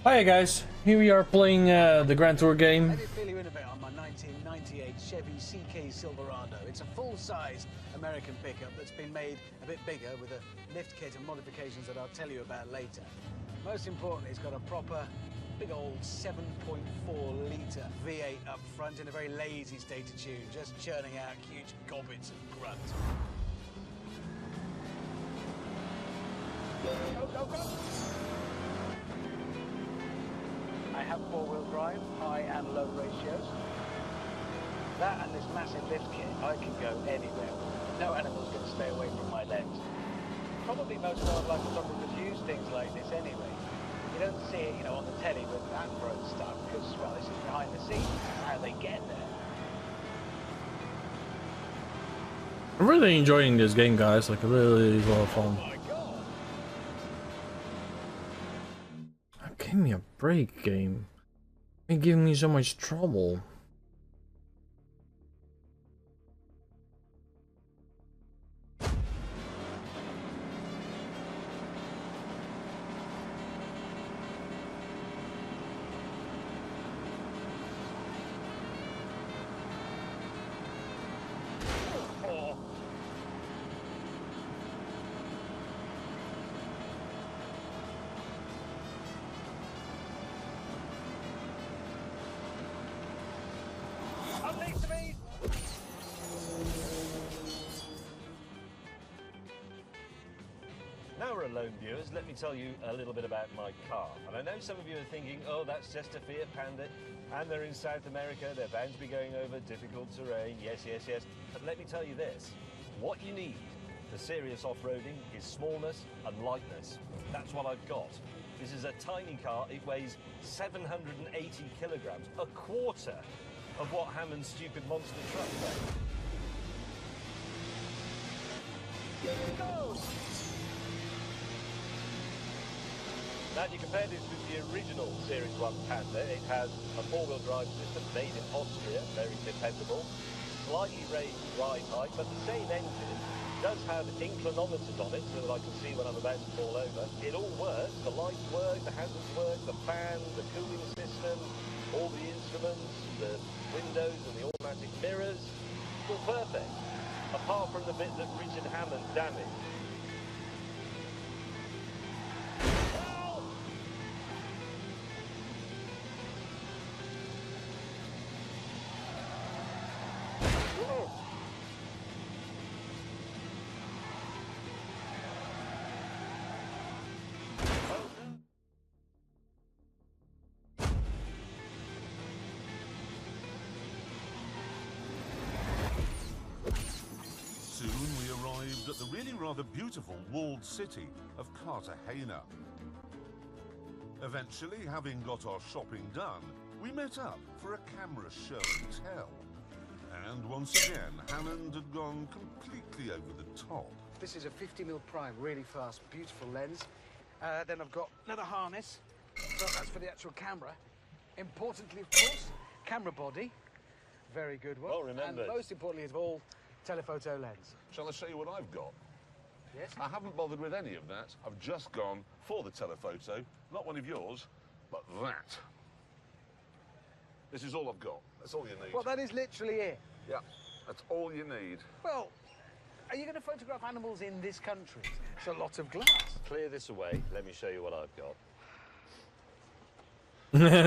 Hi guys, here we are playing the Grand Tour game. Let me fill you in a bit on my 1998 Chevy CK Silverado. It's a full-size American pickup that's been made a bit bigger with a lift kit and modifications that I'll tell you about later. Most importantly, it's got a proper big old 7.4-litre V8 up front in a very lazy state of tune, just churning out huge gobbets of grunt. Go, go, go! I have four-wheel drive, high and low ratios. That and this massive lift kit, I can go anywhere. No animal's going to stay away from my legs. Probably most wildlife photographers use things like this anyway. You don't see it, you know, on the telly with Attenborough and stuff, because, well, this is behind the scenes. This is how they get there. I'm really enjoying this game, guys. Like, really a lot of fun. Oh my God! Give me a break, game. You're giving me so much trouble. Now we're alone, viewers, let me tell you a little bit about my car. And I know some of you are thinking, oh, that's just a Fiat Panda, and they're in South America, they're bound to be going over difficult terrain, yes, yes, yes. But let me tell you this, what you need for serious off-roading is smallness and lightness. That's what I've got. This is a tiny car, it weighs 780 kilograms, a quarter of what Hammond's stupid monster truck weighs. Here we go! Now, if you compare this with the original Series 1 Panda, it has a four-wheel drive system made in Austria, very dependable, slightly raised ride height, but the same engine does have inclinometers on it so that I can see when I'm about to fall over. It all works, the lights work, the hazards work, the fan, the cooling system, all the instruments, the windows and the automatic mirrors, it's all perfect, apart from the bit that Richard Hammond damaged. At the really rather beautiful walled city of Cartagena. Eventually, having got our shopping done, we met up for a camera show and tell. And once again, Hammond had gone completely over the top. This is a 50mm prime, really fast, beautiful lens. Then I've got another harness, so that's for the actual camera. Importantly, of course, camera body, very good one. Well remembered. And most importantly of all, telephoto lens. Shall I show you what I've got? Yes? I haven't bothered with any of that. I've just gone for the telephoto, not one of yours, but that. This is all I've got. That's all you need. Well, that is literally it. Yeah, that's all you need. Well, are you going to photograph animals in this country? It's a lot of glass. Clear this away, let me show you what I've got.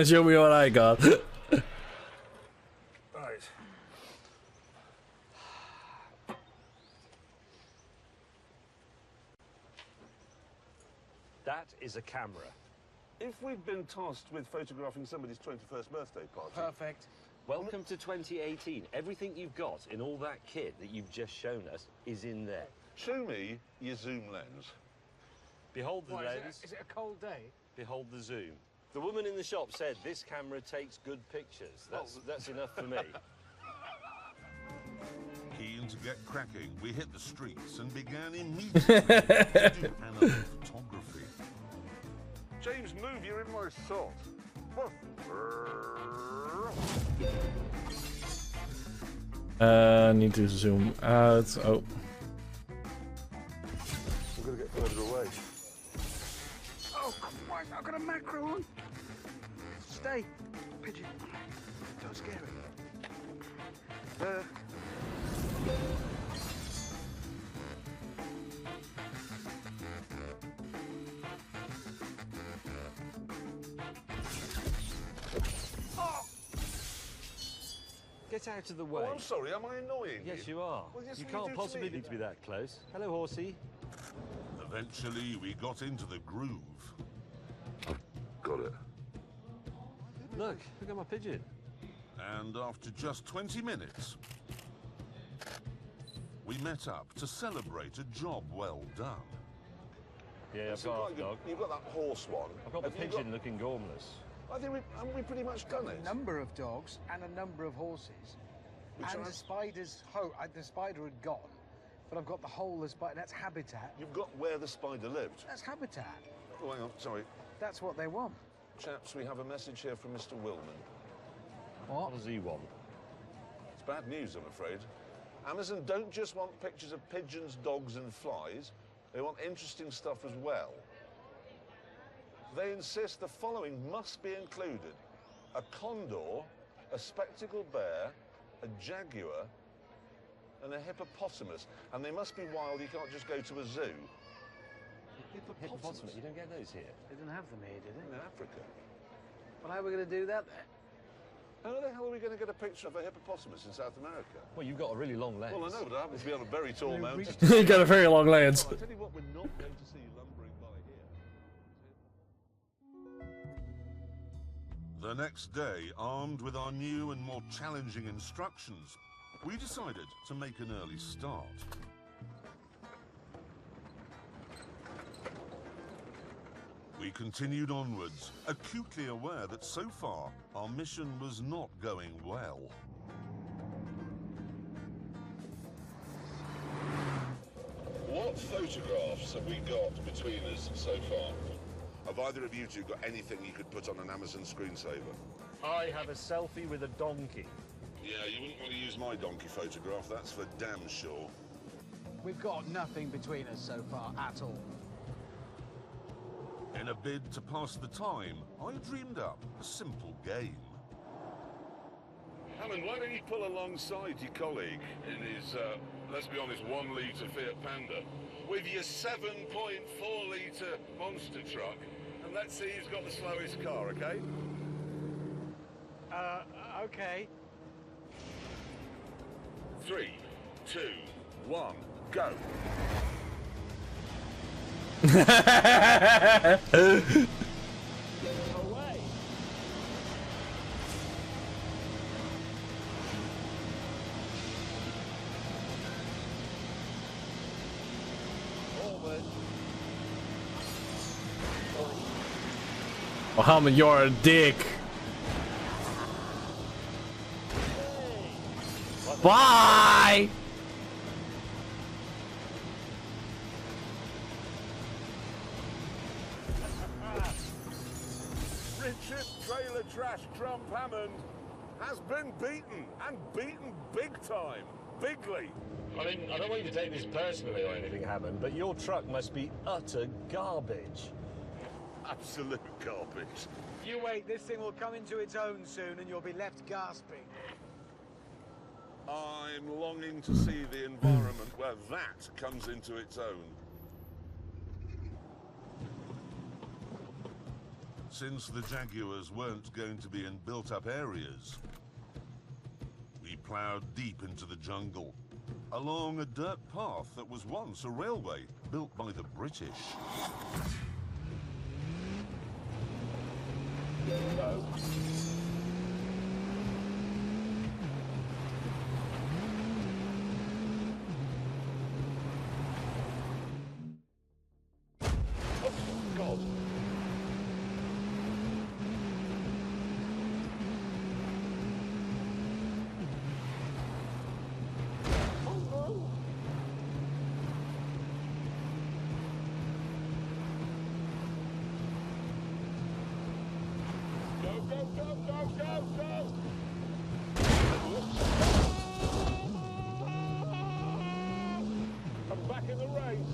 Show me what I got. Right. That is a camera. If we'd been tasked with photographing somebody's 21st birthday party... Perfect. Welcome to 2018. Everything you've got in all that kit that you've just shown us is in there. Show me your zoom lens. Behold the What, lens, is it a cold day? behold the zoom. The woman in the shop said this camera takes good pictures. That's enough for me. Keen to get cracking, we hit the streets and began immediately to do animal photography. James, move, you're in my shot. Need to zoom out. Oh. We've got to get further away. Oh, Christ, I've got a macro on. Stay. Pigeon. Don't scare him. Get out of the way. Oh, I'm sorry, am I annoying Yes, you? you are. Well, yes, You well, can't do to possibly me. need to be that close. Hello, horsey. Eventually, we got into the groove. Got it. Look at my pigeon. And after just 20 minutes, we met up to celebrate a job well done. Yeah, I've So got you've half dog. You've got that horse one. I've got the Have you pigeon looking gormless. I think haven't we pretty much done it? A number of dogs and a number of horses. Which and I- the the spider had gone, but I've got the whole of the spider. That's habitat. You've got where the spider lived. That's habitat. Oh, hang on, sorry. That's what they want. Chaps, we have a message here from Mr. Willman. What does he want? It's bad news, I'm afraid. Amazon don't just want pictures of pigeons, dogs and flies. They want interesting stuff as well. They insist the following must be included: a condor, a spectacled bear, a jaguar, and a hippopotamus. And they must be wild, you can't just go to a zoo. Hippopotamus. You don't get those here. They didn't have them here, did In they? Africa. Well, how are we going to do that then? How the hell are we going to get a picture of a hippopotamus in South America? Well, you've got a really long lens. Well, I know, but I happen to be on a very tall mountain. You got a very long lens. Well, I tell you what, we're not going to see lumbering by here. The next day, armed with our new and more challenging instructions, we decided to make an early start. We continued onwards, acutely aware that so far our mission was not going well. What photographs have we got between us so far? Have either of you two got anything you could put on an Amazon screensaver? I have a selfie with a donkey. Yeah, you wouldn't want to use my donkey photograph, that's for damn sure. We've got nothing between us so far at all. In a bid to pass the time, I dreamed up a simple game. Alan, why don't you pull alongside your colleague in his, let's be honest, 1 litre Fiat Panda with your 7.4 litre monster truck, and let's see who's got the slowest car, okay? Okay. 3, 2, 1, go. Away! Forward. Mohammed, you're a dick. Bye! Richard Trailer Trash Trump Hammond has been beaten, and beaten big time, bigly. I mean, I don't want you to take this personally or anything, Hammond, but your truck must be utter garbage. Absolute garbage. You wait, this thing will come into its own soon and you'll be left gasping. I'm longing to see the environment where that comes into its own. Since the Jaguars weren't going to be in built-up areas, we ploughed deep into the jungle, along a dirt path that was once a railway built by the British. God. Go, go, go, go, go, go! I'm back in the race.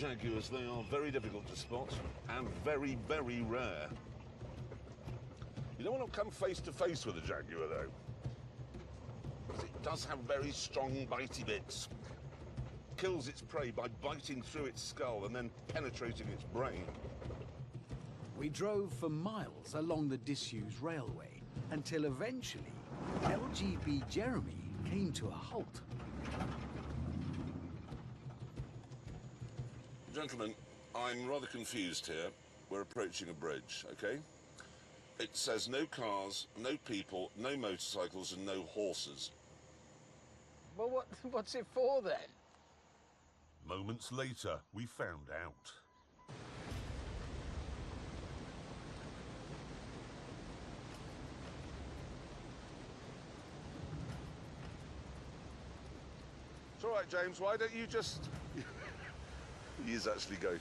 Jaguars, they are very difficult to spot and very, very rare. You don't want to come face to face with a Jaguar, though, because it does have very strong bitey bits. Kills its prey by biting through its skull and then penetrating its brain. We drove for miles along the disused railway until eventually LGB Jeremy came to a halt. Gentlemen, I'm rather confused here. We're approaching a bridge, okay? It says no cars, no people, no motorcycles, and no horses. Well, what's it for then? Moments later, we found out. It's all right, James. Why don't you just... He is actually going.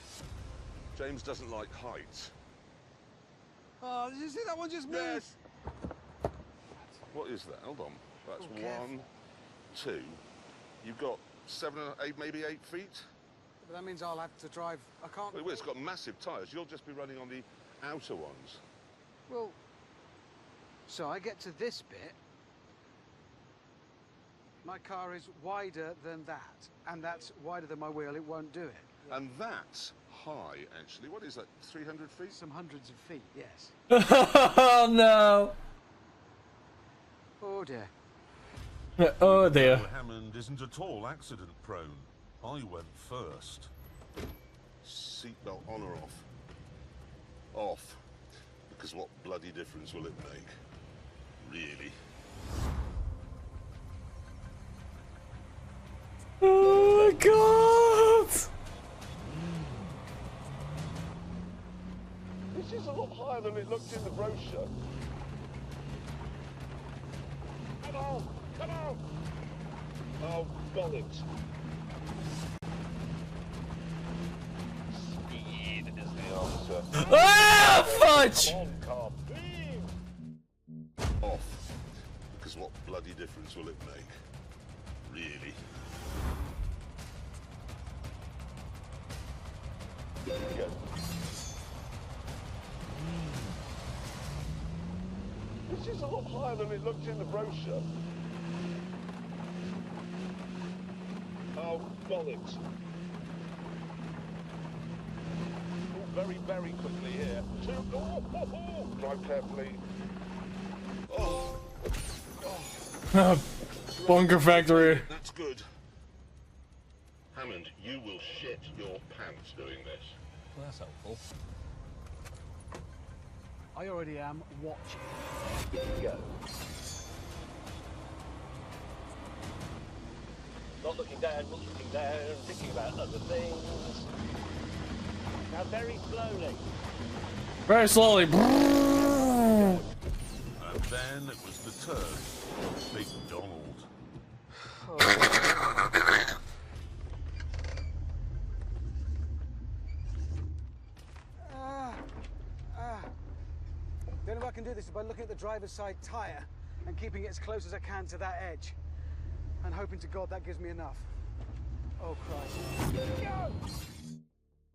James doesn't like heights. Oh, did you see that one just moved? Yes. What is that? Hold on. That's Oh, careful. 1, 2. You've got 7, 8, maybe 8 feet. But that means I'll have to drive. I can't. Well, it's got massive tyres. You'll just be running on the outer ones. Well, so I get to this bit. My car is wider than that, and that's wider than my wheel. It won't do it. And that's high, actually. What is that, 300 feet? Some hundreds of feet, yes. Oh no! Oh dear. Oh dear. Hammond isn't at all accident prone. I went first. Seatbelt on or off? Off. Because what bloody difference will it make? Really? Oh my god! This is a lot higher than it looked in the brochure. Come on! Come on! Oh, bollocks. Speed is the answer. Ah, fudge! Come on, car, please! Off. Because what bloody difference will it make? Really? Here we go. This is a lot higher than it looked in the brochure. Oh, bollocks. Oh, very, very quickly here. Drive carefully. Oh. Bunker factory. That's good. Hammond, you will shit your pants doing this. Well, that's helpful. I already am watching. Here we go. Not looking down, thinking about other things. Now very slowly. Very slowly. And then it was the turn. Big Donald. The only way I can do this is by looking at the driver's side tyre and keeping it as close as I can to that edge. And hoping to God that gives me enough. Oh, Christ.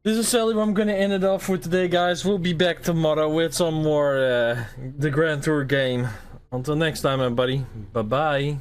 This is sadly where I'm gonna end it off for today, guys. We'll be back tomorrow with some more the Grand Tour game. Until next time, everybody. Bye-bye.